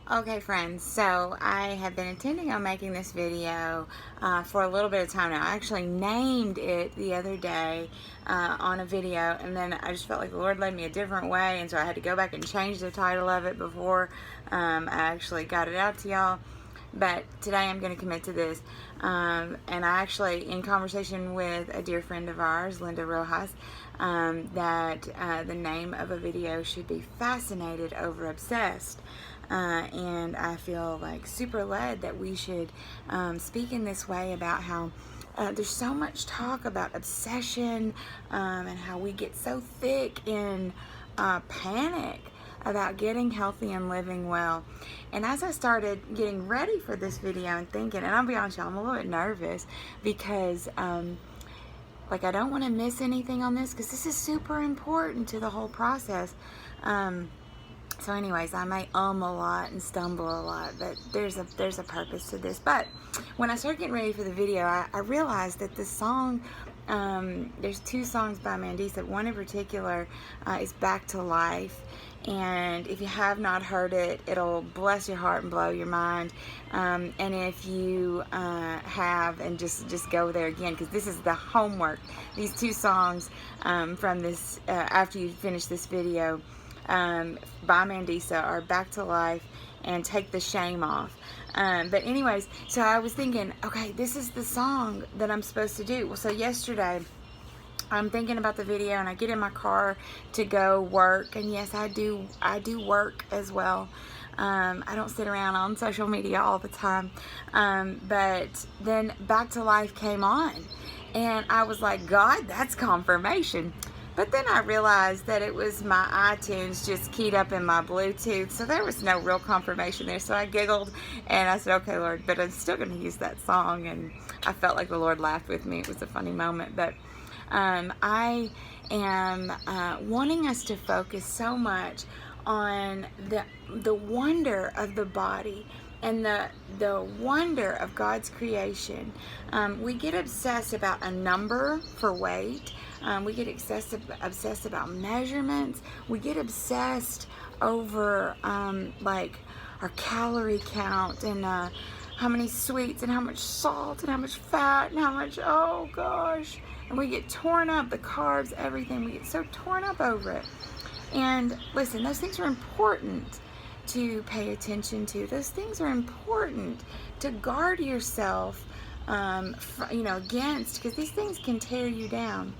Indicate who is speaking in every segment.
Speaker 1: Okay, friends, so I have been intending on making this video for a little bit of time now. I actually named it the other day on a video, and then I just felt like the Lord led me a different way, and so I had to go back and change the title of it before I actually got it out to y'all. But today I'm going to commit to this. And I actually, in conversation with a dear friend of ours, Linda Rojas, that the name of a video should be Fascinated Over Obsessed. And I feel like super led that we should speak in this way about how there's so much talk about obsession and how we get so thick in panic about getting healthy and living well. And as I started getting ready for this video and thinking, and I'll be honest, y'all, I'm a little bit nervous because like I don't want to miss anything on this because this is super important to the whole process. So anyways, I may a lot and stumble a lot, but there's a purpose to this. But when I started getting ready for the video, I realized that this song, there's two songs by Menard. One in particular is Back to Life. And if you have not heard it, it'll bless your heart and blow your mind. And if you have, and just go there again, because this is the homework. These two songs from this, after you finish this video, by Mandisa are Back to Life and Take the Shame Off. But anyways, so I was thinking, okay, this is the song that I'm supposed to do. Well, so yesterday I'm thinking about the video and I get in my car to go work, and yes, I do work as well. I don't sit around on social media all the time. But then Back to Life came on and I was like, God, that's confirmation. But then I realized that it was my iTunes just keyed up in my Bluetooth, so there was no real confirmation there. So I giggled and I said, okay, Lord, but I'm still going to use that song. And I felt like the Lord laughed with me. It was a funny moment. But I am wanting us to focus so much on the wonder of the body and the wonder of God's creation. We get obsessed about a number for weight. We get obsessed about measurements. We get obsessed over like our calorie count and how many sweets and how much salt and how much fat and how much, oh gosh. And we get torn up, the carbs, everything. We get so torn up over it. And listen, those things are important to pay attention to. Those things are important to guard yourself against, because these things can tear you down.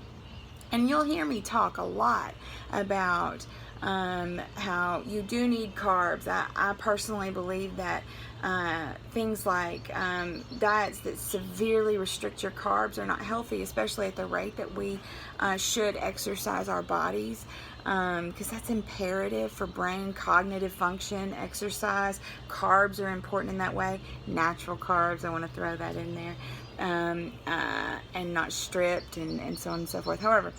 Speaker 1: And you'll hear me talk a lot about how you do need carbs. I personally believe that things like diets that severely restrict your carbs are not healthy, especially at the rate that we should exercise our bodies, because that's imperative for brain cognitive function. Exercise, carbs are important in that way. Natural carbs, I want to throw that in there. And not stripped and so on and so forth. However,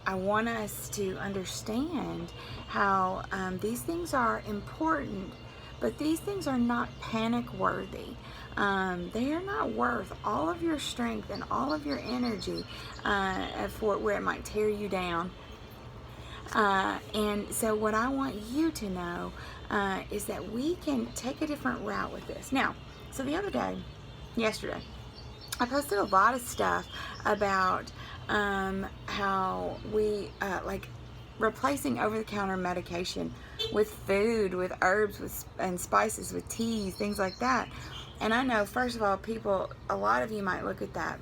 Speaker 1: I want us to understand how these things are important, but these things are not panic worthy. They are not worth all of your strength and all of your energy for where it might tear you down. And so what I want you to know is that we can take a different route with this. Now, so the other day, yesterday, I posted a lot of stuff about how we like replacing over-the-counter medication with food, with herbs, and spices, with teas, things like that. And I know, first of all, people, a lot of you might look at that.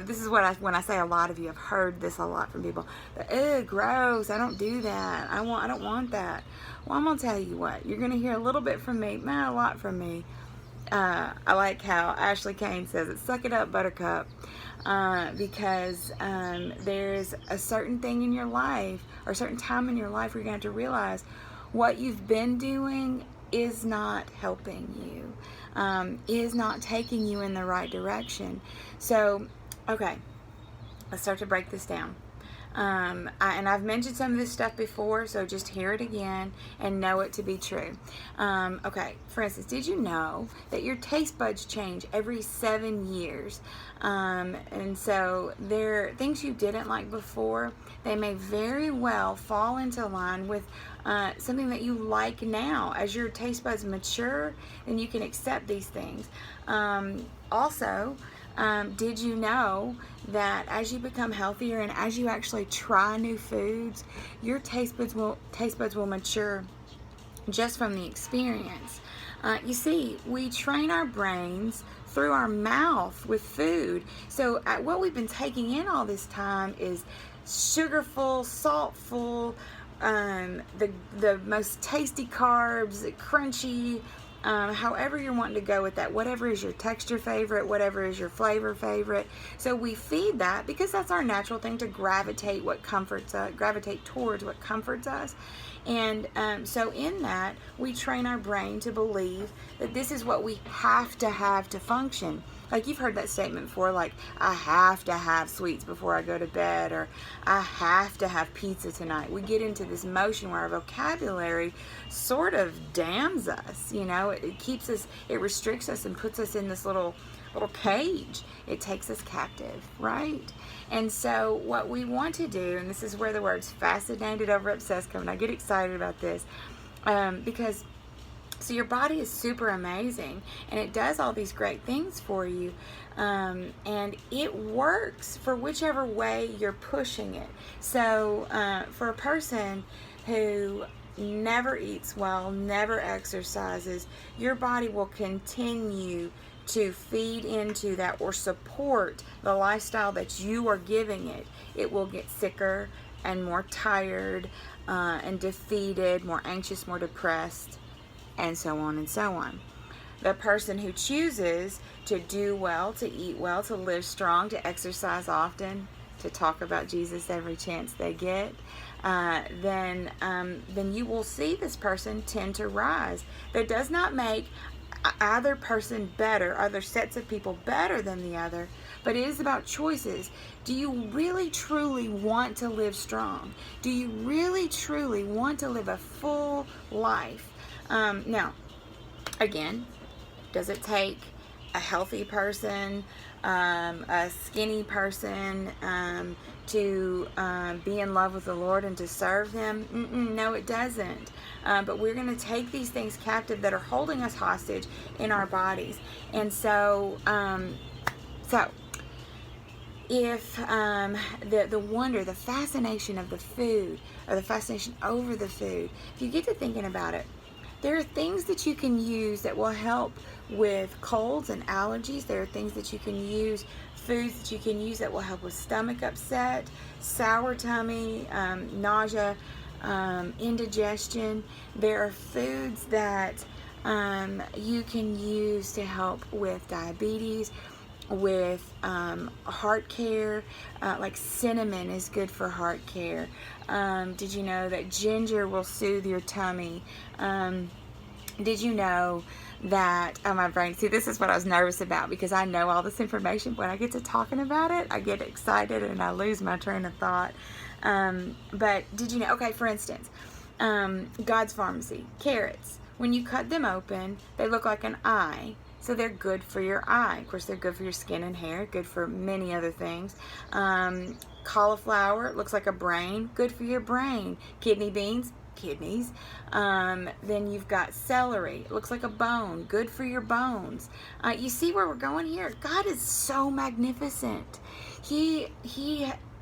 Speaker 1: This is what when I say a lot of you, I've heard this a lot from people. Ugh, gross, I don't do that. I don't want that. Well, I'm gonna tell you what, you're gonna hear a little bit from me, not a lot from me. I like how Ashley Kane says it, suck it up, buttercup, because there's a certain thing in your life, or a certain time in your life where you're going to have to realize what you've been doing is not helping you, is not taking you in the right direction. So, okay, let's start to break this down. And I've mentioned some of this stuff before, so just hear it again and know it to be true. Okay, for instance, did you know that your taste buds change every 7 years? And so there are things you didn't like before they may very well fall into line with something that you like now. As your taste buds mature, then you can accept these things. Also, did you know that as you become healthier and as you actually try new foods, your taste buds will mature just from the experience? You see, we train our brains through our mouth with food. So what we've been taking in all this time is sugarful, saltful, the most tasty carbs, crunchy, however you're wanting to go with that, whatever is your texture favorite, whatever is your flavor favorite. So we feed that because that's our natural thing to gravitate towards what comforts us. And so in that, we train our brain to believe that this is what we have to function. Like, you've heard that statement before, like, I have to have sweets before I go to bed, or I have to have pizza tonight. We get into this motion where our vocabulary sort of damns us, you know. It keeps us, it restricts us and puts us in this little cage. It takes us captive, right? And so what we want to do, and this is where the words fascinated over obsessed come, and I get excited about this, because so your body is super amazing, and it does all these great things for you, and it works for whichever way you're pushing it. So for a person who never eats well, never exercises, your body will continue to feed into that or support the lifestyle that you are giving it. It will get sicker and more tired and defeated, more anxious, more depressed, and so on and so on. The person who chooses to do well, to eat well, to live strong, to exercise often, to talk about Jesus every chance they get, then you will see this person tend to rise. That does not make either person better, other sets of people better than the other, but it is about choices. Do you really truly want to live strong? Do you really truly want to live a full life? Now, again, does it take a healthy person, a skinny person, to be in love with the Lord and to serve Him? No, it doesn't. But we're going to take these things captive that are holding us hostage in our bodies. And so, if the wonder, the fascination of the food, or the fascination over the food, if you get to thinking about it, there are things that you can use that will help with colds and allergies. There are things that you can use, foods that you can use that will help with stomach upset, sour tummy, nausea, indigestion. There are foods that you can use to help with diabetes, with heart care, like cinnamon is good for heart care. Did you know that ginger will soothe your tummy? Did you know that, my brain, see, this is what I was nervous about, because I know all this information, but when I get to talking about it, I get excited and I lose my train of thought. But did you know, okay, for instance, God's Pharmacy, carrots, when you cut them open, they look like an eye. So they're good for your eye. Of course, they're good for your skin and hair, good for many other things. Cauliflower looks like a brain, good for your brain. Kidney beans, kidneys. Then you've got celery, it looks like a bone, good for your bones. You see where we're going here? God is so magnificent.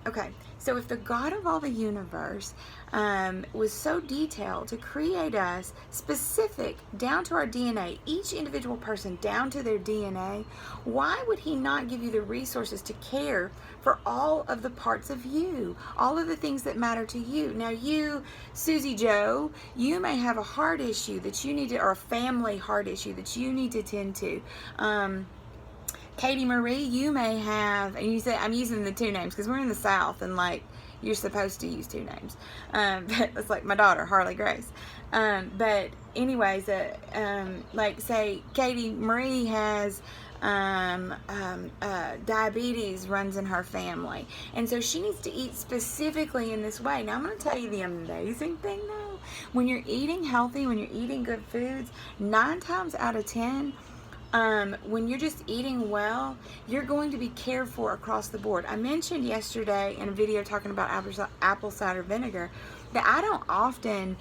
Speaker 1: Okay, so if the God of all the universe was so detailed to create us specific down to our DNA, each individual person down to their DNA, why would He not give you the resources to care for all of the parts of you, all of the things that matter to you? Now you, Susie Joe, you may have a heart issue that you need to, or a family heart issue that you need to tend to. Katie Marie, you may have, and you say, I'm using the two names because we're in the South and like you're supposed to use two names. But it's like my daughter, Harley Grace. But anyways, like say Katie Marie has diabetes runs in her family, and so she needs to eat specifically in this way. Now I'm going to tell you the amazing thing though. When you're eating healthy, when you're eating good foods, 9 times out of 10, when you're just eating well, you're going to be cared for across the board. I mentioned yesterday in a video talking about apple cider vinegar that I don't often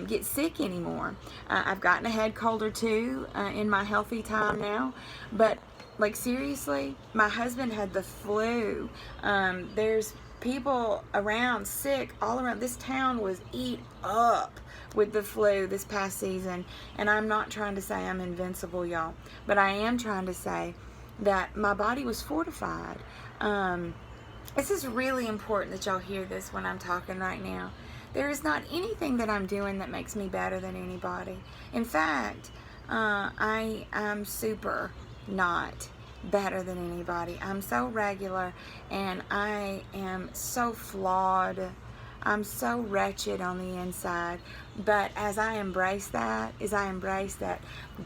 Speaker 1: get sick anymore. I've gotten a head cold or two in my healthy time now, but like seriously, my husband had the flu. There's people around sick all around. This town was eat up with the flu this past season, and I'm not trying to say I'm invincible, y'all, but I am trying to say that my body was fortified. This is really important that y'all hear this when I'm talking right now. There is not anything that I'm doing that makes me better than anybody. In fact, I am super not better than anybody. I'm so regular, and I am so flawed. I'm so wretched on the inside. But as I embrace that,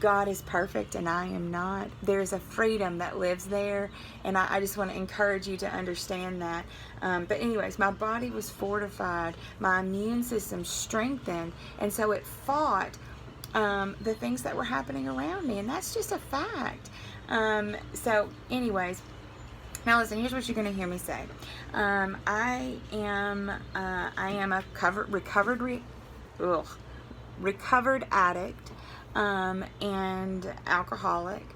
Speaker 1: God is perfect and I am not, there's a freedom that lives there. And I just want to encourage you to understand that. But anyways, my body was fortified. My immune system strengthened. And so it fought the things that were happening around me. And that's just a fact. So anyways, now listen, here's what you're going to hear me say. I am a recovered addict and alcoholic.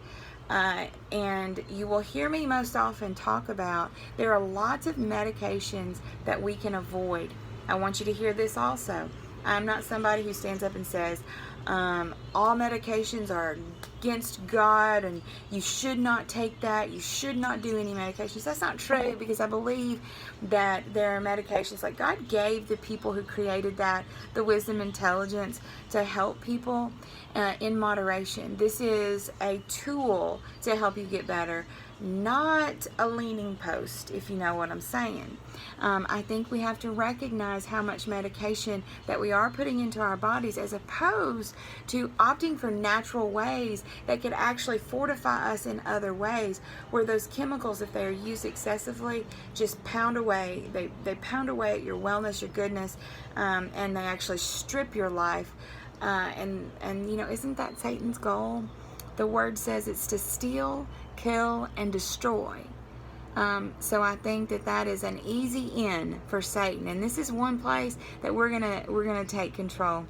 Speaker 1: And you will hear me most often talk about there are lots of medications that we can avoid. I want you to hear this also. I'm not somebody who stands up and says, all medications are against God and you should not take that, you should not do any medications. That's not true, because I believe that there are medications, like God gave the people who created that the wisdom, intelligence to help people in moderation. This is a tool to help you get better, not a leaning post, if you know what I'm saying. I think we have to recognize how much medication that we are putting into our bodies, as opposed to opting for natural ways that could actually fortify us in other ways, where those chemicals, if they are used excessively, just pound away. They pound away at your wellness, your goodness, and they actually strip your life. And you know, isn't that Satan's goal? The word says it's to steal, kill, and destroy. So I think that is an easy in for Satan, and this is one place that we're gonna take control.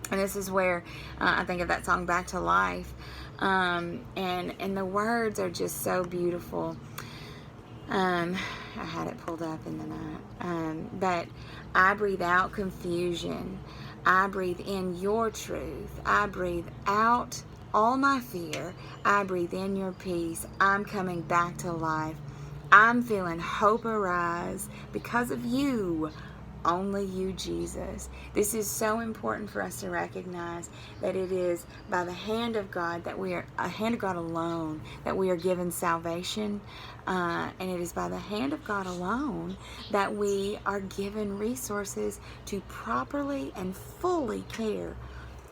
Speaker 1: And this is where I think of that song "Back to Life," and the words are just so beautiful. I had it pulled up in the night, but I breathe out confusion. I breathe in your truth. I breathe out all my fear. I breathe in your peace. I'm coming back to life. I'm feeling hope arise because of you. Only you, Jesus. This is so important for us to recognize that it is by the hand of God that we are, a hand of God alone, that we are given salvation. And it is by the hand of God alone that we are given resources to properly and fully care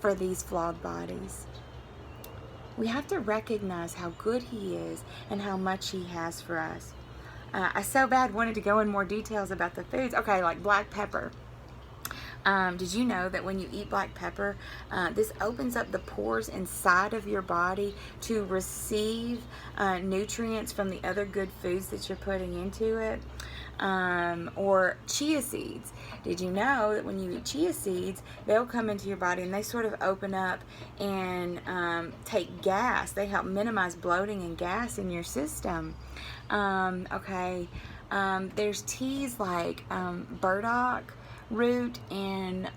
Speaker 1: for these flawed bodies. We have to recognize how good He is and how much He has for us. I so bad wanted to go in more details about the foods. Okay, like black pepper. Did you know that when you eat black pepper, this opens up the pores inside of your body to receive nutrients from the other good foods that you're putting into it? Or chia seeds. Did you know that when you eat chia seeds, they'll come into your body and they sort of open up and take gas. They help minimize bloating and gas in your system. There's teas like burdock root and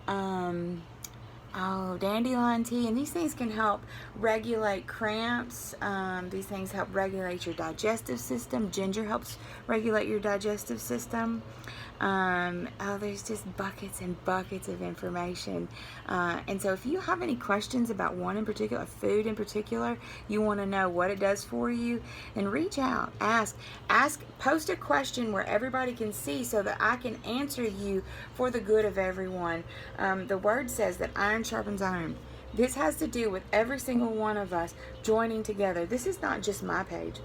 Speaker 1: dandelion tea, and these things can help regulate cramps. These things help regulate your digestive system. Ginger helps regulate your digestive system. There's just buckets and buckets of information. And so if you have any questions about one in particular, food in particular, you want to know what it does for you, then reach out, ask, post a question where everybody can see so that I can answer you for the good of everyone. The word says that iron sharpens iron. This has to do with every single one of us joining together. This is not just my page.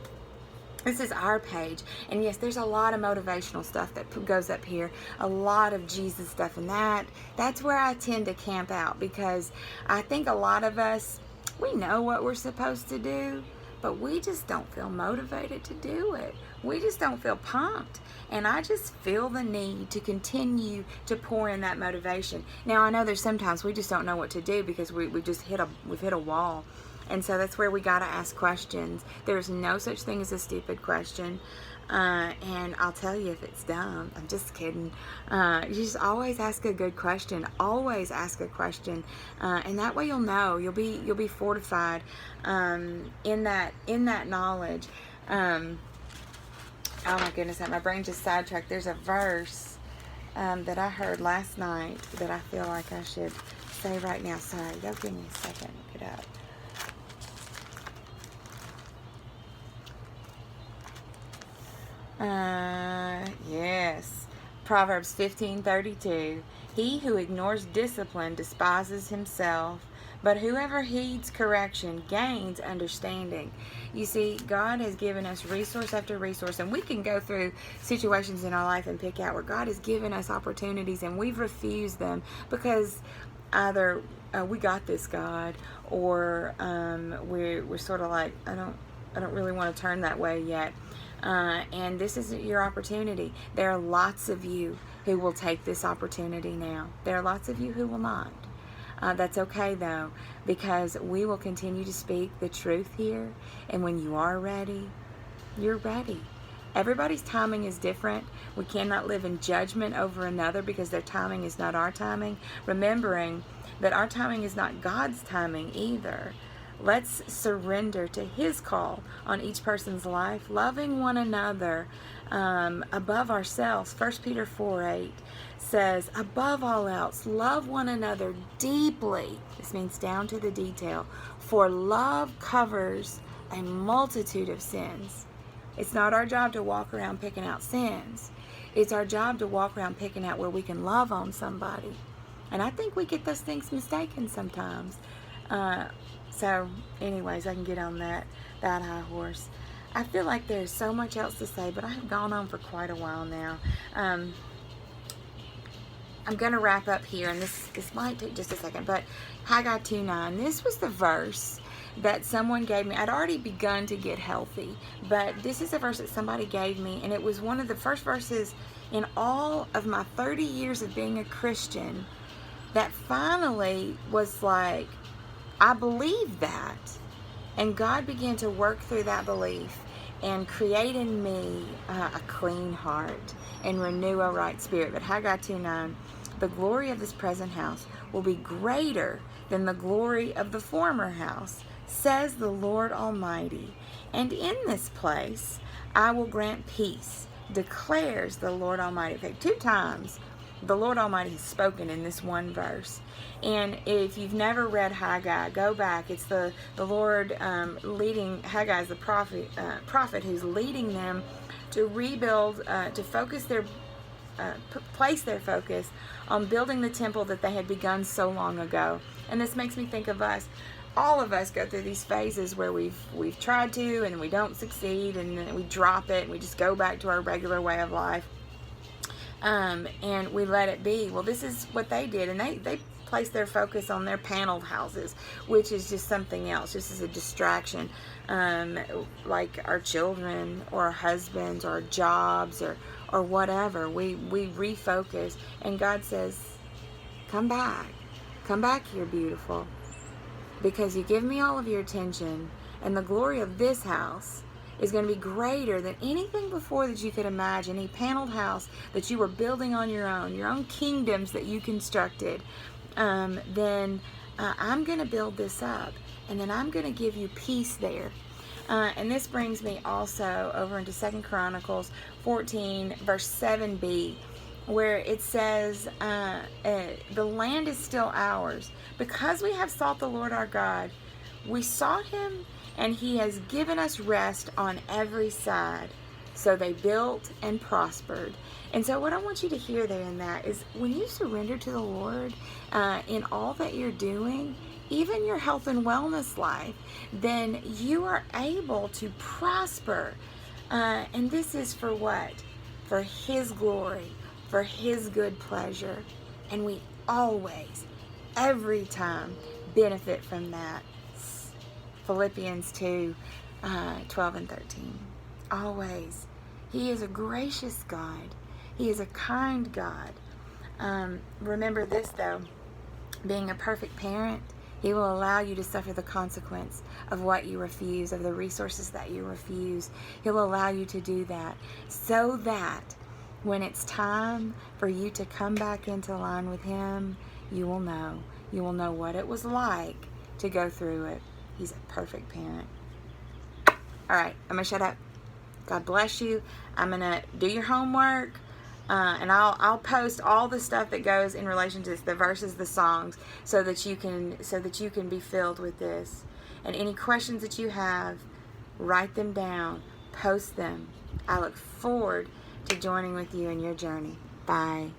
Speaker 1: This is our page. And yes, there's a lot of motivational stuff that goes up here, a lot of Jesus stuff, and that's where I tend to camp out, because I think a lot of us We know what we're supposed to do, but we just don't feel motivated to do it. We just don't feel pumped. And I just feel the need to continue to pour in that motivation. Now, I know there's sometimes we just don't know what to do because we've hit a wall. And so that's where we got to ask questions. There's no such thing as a stupid question. And I'll tell you if it's dumb. I'm just kidding. You just always ask a good question. Always ask a question, and that way you'll know. You'll be fortified in that knowledge. Oh my goodness, my brain just sidetracked. There's a verse that I heard last night that I feel like I should say right now. Sorry, y'all give me a second. Look it up. Yes. Proverbs 15:32. He who ignores discipline despises himself, but whoever heeds correction gains understanding. You see, God has given us resource after resource, and we can go through situations in our life and pick out where God has given us opportunities and we've refused them because either we got this, God, or we're sort of like, I don't really want to turn that way yet. And this isn't your opportunity. There are lots of you who will take this opportunity now. There are lots of you who will not. That's okay though, because we will continue to speak the truth here. And when you are ready, you're ready. Everybody's timing is different. We cannot live in judgment over another because their timing is not our timing. Remembering that our timing is not God's timing either. Let's surrender to His call on each person's life, loving one another above ourselves. 1 Peter 4:8 says, above all else, love one another deeply. This means down to the detail. For love covers a multitude of sins. It's not our job to walk around picking out sins. It's our job to walk around picking out where we can love on somebody. And I think we get those things mistaken sometimes. So anyways, I can get on that high horse. I feel like there's so much else to say, but I have gone on for quite a while now. I'm going to wrap up here, and this might take just a second, but Haggai 2:9, this was the verse that someone gave me. I'd already begun to get healthy, but this is a verse that somebody gave me, and it was one of the first verses in all of my 30 years of being a Christian that finally was like, I believe that. And God began to work through that belief and create in me a clean heart and renew a right spirit. But Haggai 2:9, the glory of this present house will be greater than the glory of the former house, says the Lord Almighty. And in this place I will grant peace, declares the Lord Almighty. Okay, 2 times the Lord Almighty has spoken in this one verse. And if you've never read Haggai, go back. It's the Lord leading, Haggai is the prophet who's leading them to rebuild, to focus their, place their focus on building the temple that they had begun so long ago. And this makes me think of us. All of us go through these phases where we've tried to and we don't succeed, and then we drop it and we just go back to our regular way of life. And we let it be. Well, this is what they did, and they placed their focus on their paneled houses, which is just something else. This is a distraction, like our children or our husbands or our jobs or whatever. We refocus, and God says, come back here, beautiful, because you give me all of your attention, and the glory of this house is going to be greater than anything before that you could imagine. Any paneled house that you were building on your own kingdoms that you constructed, then I'm going to build this up, and then I'm going to give you peace there. And this brings me also over into 2 Chronicles 14, verse 7b, where it says, the land is still ours. Because we have sought the Lord our God, we sought Him, and He has given us rest on every side. So they built and prospered. And so what I want you to hear there in that is, when you surrender to the Lord in all that you're doing, even your health and wellness life, then you are able to prosper. And this is for what? For His glory, for His good pleasure. And we always, every time, benefit from that. Philippians 2, 12 and 13. Always. He is a gracious God. He is a kind God. Remember this, though. Being a perfect parent, He will allow you to suffer the consequence of what you refuse, of the resources that you refuse. He'll allow you to do that so that when it's time for you to come back into line with Him, you will know. You will know what it was like to go through it. He's a perfect parent. All right, I'm going to shut up. God bless you. I'm going to do your homework. And I'll post all the stuff that goes in relation to this, the verses, the songs, so that you can be filled with this. And any questions that you have, write them down, post them. I look forward to joining with you in your journey. Bye.